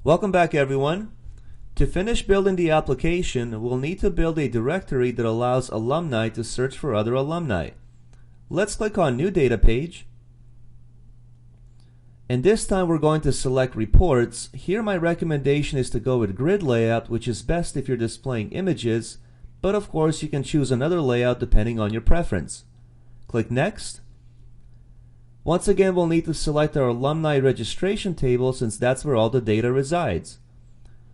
Welcome back, everyone. To finish building the application, we'll need to build a directory that allows alumni to search for other alumni. Let's click on New Data Page. And this time we're going to select Reports. Here my recommendation is to go with Grid Layout, which is best if you're displaying images, but of course you can choose another layout depending on your preference. Click Next. Once again, we'll need to select our alumni registration table since that's where all the data resides.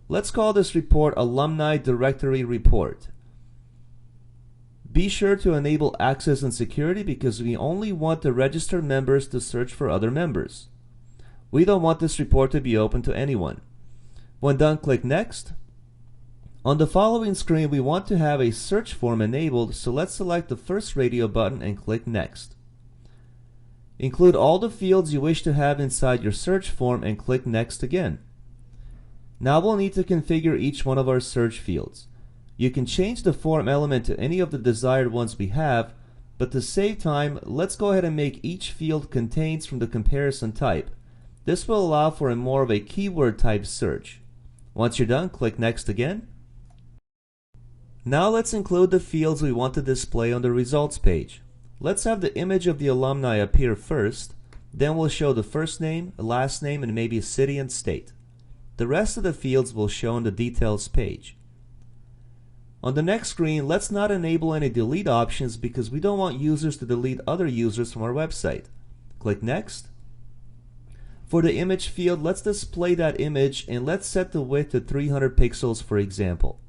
Let's call this report Alumni Directory Report. Be sure to enable access and security because we only want the registered members to search for other members. We don't want this report to be open to anyone. When done, click Next. On the following screen, we want to have a search form enabled, so let's select the first radio button and click Next. Include all the fields you wish to have inside your search form and click Next again. Now we'll need to configure each one of our search fields. You can change the form element to any of the desired ones we have, but to save time, let's go ahead and make each field contains from the comparison type. This will allow for more of a keyword type search. Once you're done, click Next again. Now let's include the fields we want to display on the results page. Let's have the image of the alumni appear first, then we'll show the first name, last name, and maybe city and state. The rest of the fields will show on the details page. On the next screen, let's not enable any delete options because we don't want users to delete other users from our website. Click Next. For the image field, let's display that image and let's set the width to 300 pixels for example.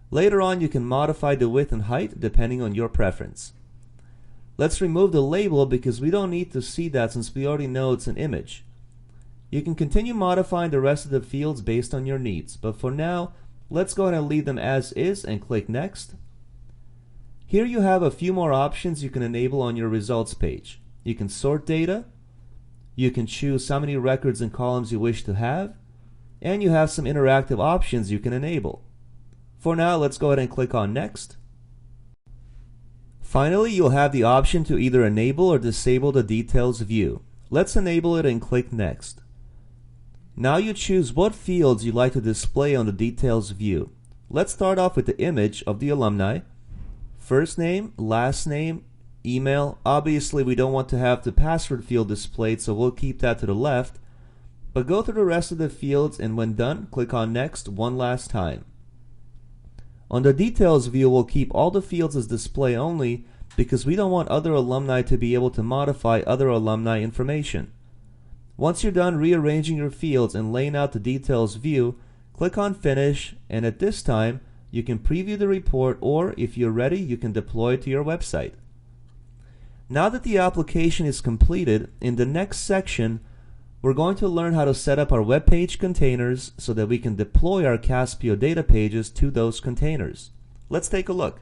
Later on, you can modify the width and height depending on your preference. Let's remove the label because we don't need to see that since we already know it's an image. You can continue modifying the rest of the fields based on your needs, but for now, let's go ahead and leave them as is and click Next. Here you have a few more options you can enable on your results page. You can sort data, you can choose how many records and columns you wish to have, and you have some interactive options you can enable. For now, let's go ahead and click on Next. Finally, you'll have the option to either enable or disable the details view. Let's enable it and click Next. Now you choose what fields you'd like to display on the details view. Let's start off with the image of the alumni. First name, last name, email. Obviously, we don't want to have the password field displayed, so we'll keep that to the left. But go through the rest of the fields and when done, click on Next one last time. On the details view, we'll keep all the fields as display only because we don't want other alumni to be able to modify other alumni information. Once you're done rearranging your fields and laying out the details view, click on Finish, and at this time, you can preview the report, or if you're ready, you can deploy it to your website. Now that the application is completed, in the next section, we're going to learn how to set up our web page containers so that we can deploy our Caspio data pages to those containers. Let's take a look.